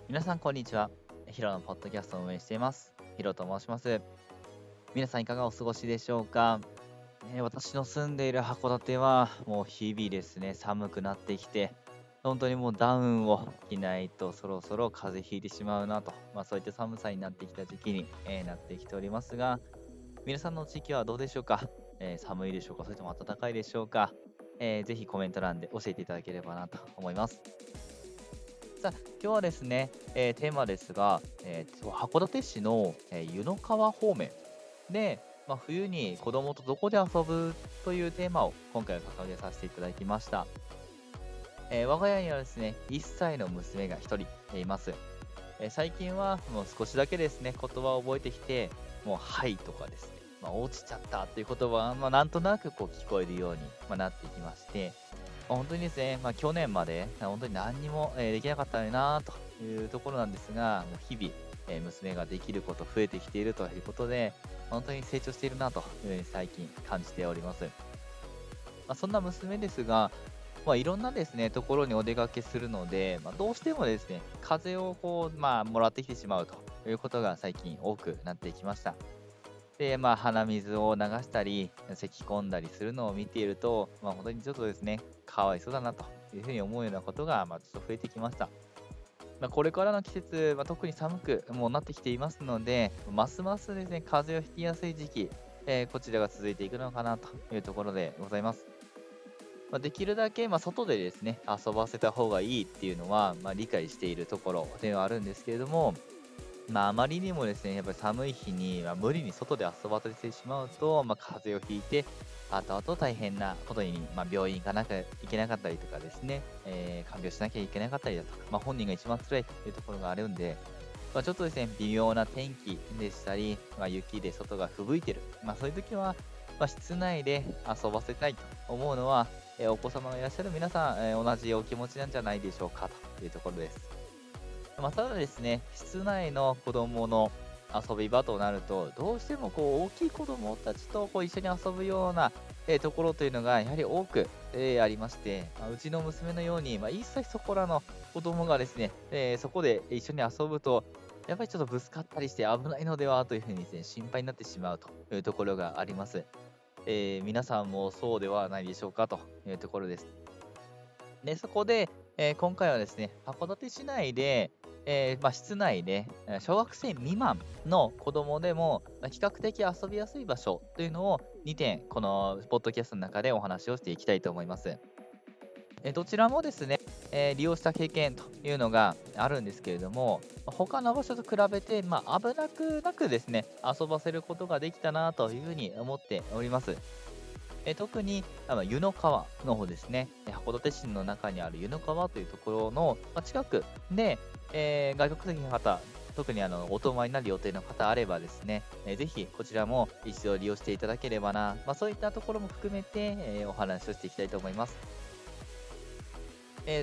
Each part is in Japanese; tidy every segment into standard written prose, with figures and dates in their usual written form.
皆さん、こんにちは。ヒロのポッドキャストを運営しています。ヒロと申します。皆さん、いかがお過ごしでしょうか。私の住んでいる函館は、もう日々ですね、寒くなってきて、本当にもうダウンを着ないとそろそろ風邪ひいてしまうなと、そういった寒さになってきた時期に、なってきておりますが、皆さんの地域はどうでしょうか。寒いでしょうか、それとも暖かいでしょうか。ぜひコメント欄で教えていただければなと思います。さあ、今日はですね、テーマですが、函館市の、湯の川方面で、冬に子供とどこで遊ぶというテーマを今回は掲げさせていただきました。我が家にはですね、1歳の娘が1人います。最近はもう少しだけですね、言葉を覚えてきて、もうはいとかですね、落ちちゃったという言葉は、なんとなくこう聞こえるように、なってきまして、本当にですね、去年まで、本当に何にも、できなかったのになというところなんですが、もう日々、娘ができること増えてきているということで、本当に成長しているなというふうに最近感じております。そんな娘ですが、いろんなですね、ところにお出かけするので、どうしてもですね、風邪をこう、もらってきてしまうということが最近多くなってきました。で、鼻水を流したり、咳き込んだりするのを見ていると、本当にちょっとですね、かわいそうだなというふうに思うようなことが、ちょっと増えてきました。これからの季節、特に寒くもうなってきていますので、ますますですね、風邪をひきやすい時期、こちらが続いていくのかなというところでございます。できるだけ、外でですね、遊ばせた方がいいっていうのは、理解しているところではあるんですけれども、あまりにもですね、やっぱり寒い日に、無理に外で遊ばせてしまうと、風邪をひいて、後々大変なことに、病院行かなきゃいけなかったりとかですね、看病しなきゃいけなかったりだとか、本人が一番辛いというところがあるんで、ちょっとですね、微妙な天気でしたり、雪で外が吹雪いてる、そういう時は、室内で遊ばせたいと思うのは、お子様がいらっしゃる皆さん、同じお気持ちなんじゃないでしょうかというところです。ただですね、室内の子供の遊び場となると、どうしてもこう大きい子供たちとこう一緒に遊ぶような、ところというのがやはり多く、ありまして、うちの娘のように、一切そこらの子供がですね、そこで一緒に遊ぶと、やっぱりちょっとぶつかったりして危ないのではというふうにですね、心配になってしまうというところがあります。皆さんもそうではないでしょうかというところです。で、そこで、今回はですね、函館市内で、室内で、小学生未満の子供でも、比較的遊びやすい場所というのを2点、このポッドキャストの中でお話をしていきたいと思います。どちらもですね、利用した経験というのがあるんですけれども、他の場所と比べて、危なくなくですね、遊ばせることができたなというふうに思っております。特に、湯の川の方ですね、函館市の中にある湯の川というところの、近くで、外国籍の方、特にお泊まりになる予定の方あればですね、ぜひこちらも一度利用していただければな、そういったところも含めて、お話をしていきたいと思います。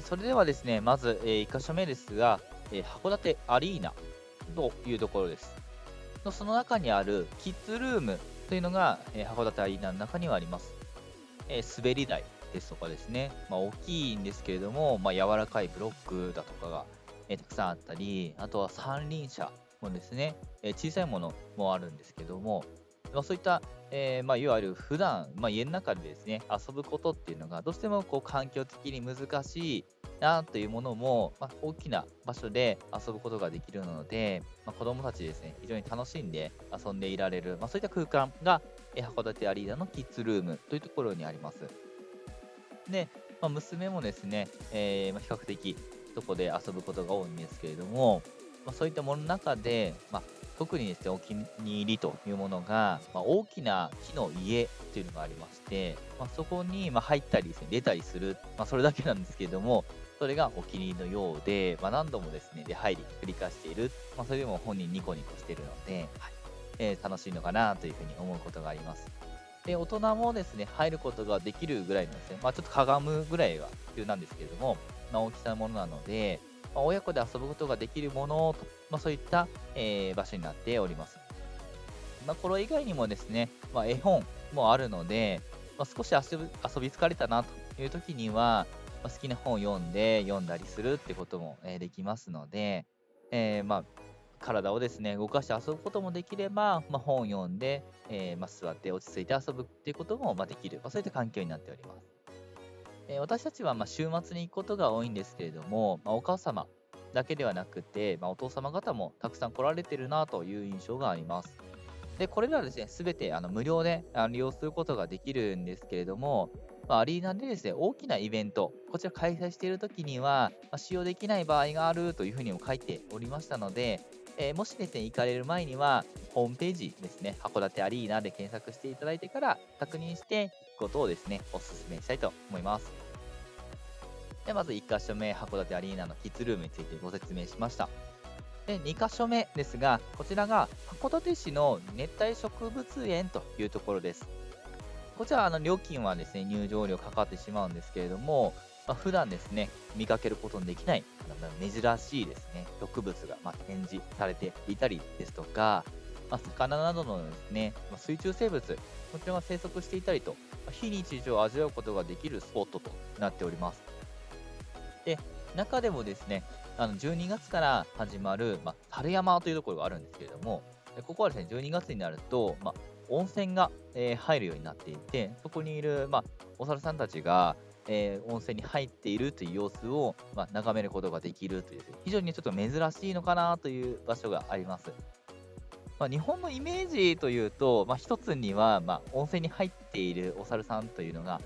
それではですね、まず、1箇所目ですが、函館アリーナというところです。その中にあるキッズルームというのが、函館アリーナの中にはあります。滑り台ですとかですね、大きいんですけれども、柔らかいブロックだとかが、たくさんあったり、あとは三輪車もですね、小さいものもあるんですけども、そういった、いわゆる普段、家の中でですね、遊ぶことっていうのが、どうしてもこう環境的に難しいなというものも、大きな場所で遊ぶことができるので、子供たちですね、非常に楽しんで遊んでいられる、そういった空間が函館アリーナのキッズルームというところにあります。で、娘もですね、比較的そこで遊ぶことが多いんですけれども、そういったものの中で、特にですね、お気に入りというものが、大きな木の家っていうのがありまして、そこに、入ったりですね、出たりする、それだけなんですけれども、それがお気に入りのようで、何度もですね、出入り繰り返している、それでも本人ニコニコしているので、はい、楽しいのかなというふうに思うことがあります。で、大人もですね、入ることができるぐらいのですね、ちょっとかがむぐらいが必要なんですけれども、大きさのものなので、親子で遊ぶことができるものと、そういった、場所になっております。これ以外にもですね、絵本もあるので、少し遊び疲れたなという時には、好きな本を読んだりするってことも、できますので、体をですね、動かして遊ぶこともできれば、本を読んで、座って落ち着いて遊ぶっていうことも、できる、そういった環境になっております。私たちは、週末に行くことが多いんですけれども、お母様だけではなくて、お父様方もたくさん来られてるなという印象があります。で、これらはですね、すべて無料で利用することができるんですけれども、アリーナでですね、大きなイベント、こちら開催しているときには、使用できない場合があるというふうにも書いておりましたので、もしですね、行かれる前には、ホームページですね、函館アリーナで検索していただいてから確認していくことをですね、お勧めしたいと思います。で、まず1箇所目、函館アリーナのキッズルームについてご説明しました。で、2箇所目ですが、こちらが函館市の熱帯植物園というところです。こちら、料金はですね、入場料かかってしまうんですけれども、普段ですね、見かけることのできない、珍しいですね、植物が、展示されていたりですとか、魚などのですね、水中生物、こちらが生息していたりと、非日常を味わうことができるスポットとなっております。で、中でもですね、12月から始まる、猿山というところがあるんですけれども、ここはですね、12月になると、温泉が、入るようになっていて、そこにいる、お猿さんたちが、温泉に入っているという様子を、眺めることができるという、非常にちょっと珍しいのかなという場所があります。日本のイメージというと、一つには、温泉に入っているお猿さんというのが、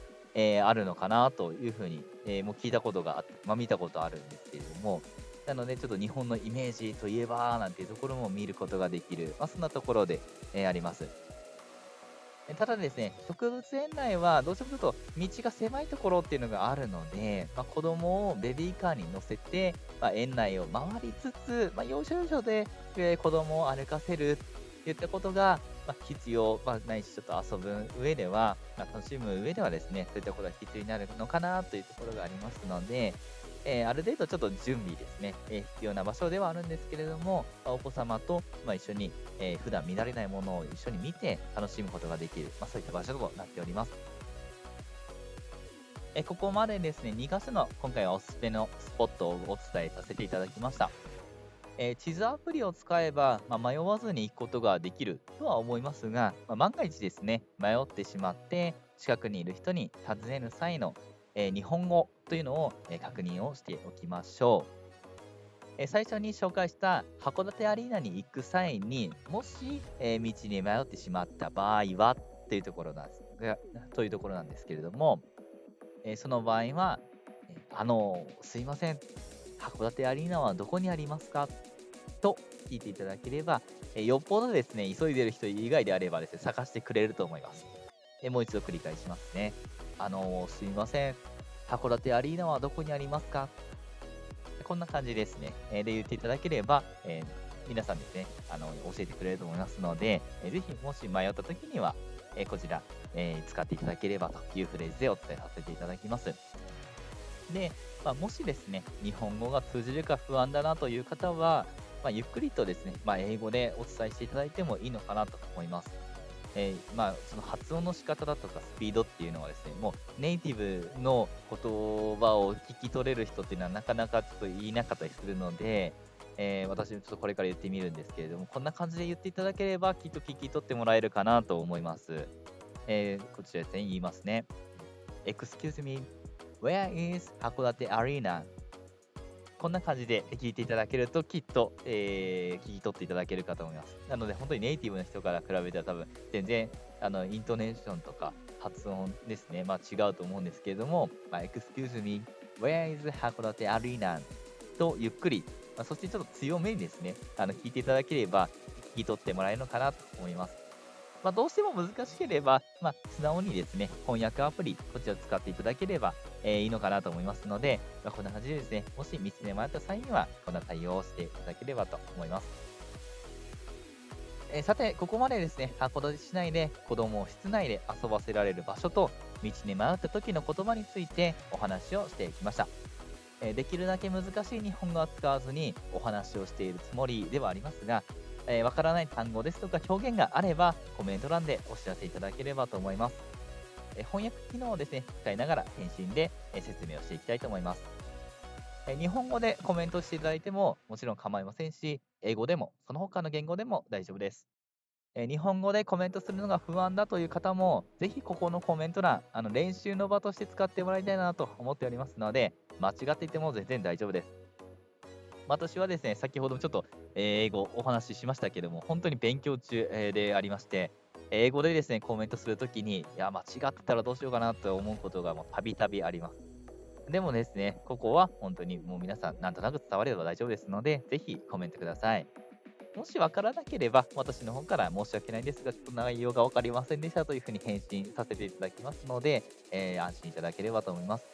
あるのかなというふうに、もう聞いたことがあって、見たことあるんですけれども、なので、ちょっと日本のイメージといえばなんていうところも見ることができる、そんなところで、あります。ただですね、植物園内はどうしてもちょっと道が狭いところっていうのがあるので、子供をベビーカーに乗せて、園内を回りつつ、要所要所で、子供を歩かせるといったことが、必要、ないしちょっと遊ぶ上では、楽しむ上ではですね、そういったことが必要になるのかなというところがありますので、ある程度ちょっと準備ですね、必要な場所ではあるんですけれども、お子様と、一緒に、普段見られないものを一緒に見て楽しむことができる、そういった場所となっております。ここまでですね、2箇所の今回はおすすめのスポットをお伝えさせていただきました。地図アプリを使えば、迷わずに行くことができるとは思いますが、万が一ですね、迷ってしまって、近くにいる人に尋ねる際の、日本語というのを、確認をしておきましょう。最初に紹介した函館アリーナに行く際に、もし、道に迷ってしまった場合はというところなんですが、というところなんですけれども、その場合は、すいません、函館アリーナはどこにありますかと聞いていただければ、よっぽどですね、急いでる人以外であればですね、探してくれると思います。もう一度繰り返しますね。すいません、函館アリーナはどこにありますか？こんな感じですね。で言っていただければ、皆さんですね、教えてくれると思いますので、ぜひもし迷った時には、こちら、使っていただければというフレーズでお伝えさせていただきます。で、もしですね、日本語が通じるか不安だなという方は、ゆっくりとですね、英語でお伝えしていただいてもいいのかなと思います。その発音の仕方だとかスピードっていうのはですね、もうネイティブの言葉を聞き取れる人っていうのはなかなかちょっと言いなかったりするので、私ちょっとこれから言ってみるんですけれども、こんな感じで言っていただければきっと聞き取ってもらえるかなと思います。こちらですね、言いますね。Excuse me, where is 函館 Arena? こんな感じで聞いていただけると、きっと、聞き取っていただけるかと思います。なので、本当にネイティブの人から比べたら多分、全然、イントネーションとか発音ですね、違うと思うんですけれども、Excuse me, where is 函館 Arena? とゆっくり、そしてちょっと強めにですね、聞いていただければ、聞き取ってもらえるのかなと思います。どうしても難しければ、素直にですね、翻訳アプリ、こちらを使っていただければ、いいのかなと思いますので、こんな感じでですね、もし道で迷った際には、こんな対応をしていただければと思います。さて、ここまでですね、函館市内で子供を室内で遊ばせられる場所と、道に迷った時の言葉についてお話をしてきました。できるだけ難しい日本語は使わずにお話をしているつもりではありますが、わからない単語ですとか表現があればコメント欄でお知らせいただければと思います。翻訳機能をですね、使いながら返信で説明をしていきたいと思います。日本語でコメントしていただいてももちろん構いませんし、英語でもその他の言語でも大丈夫です。日本語でコメントするのが不安だという方も、ぜひここのコメント欄、練習の場として使ってもらいたいなと思っておりますので、間違っていても全然大丈夫です。私はですね、先ほどもちょっと、英語お話ししましたけども、本当に勉強中、でありまして、英語でですね、コメントするときに、いや、間違ってたらどうしようかなと思うことがもうたびたびあります。でもですね、ここは本当にもう皆さんなんとなく伝われば大丈夫ですので、ぜひコメントください。もしわからなければ、私の方から申し訳ないですが、ちょっと内容が分かりませんでしたというふうに返信させていただきますので、安心いただければと思います。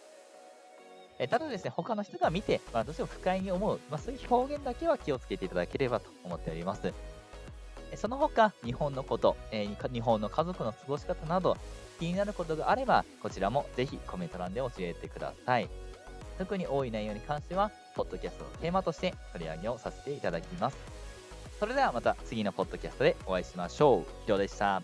ただですね、他の人が見て、どうしても不快に思う、そういう表現だけは気をつけていただければと思っております。その他、日本のこと、日本の家族の過ごし方など、気になることがあれば、こちらもぜひコメント欄で教えてください。特に多い内容に関しては、ポッドキャストのテーマとして取り上げをさせていただきます。それではまた次のポッドキャストでお会いしましょう。ひろでした。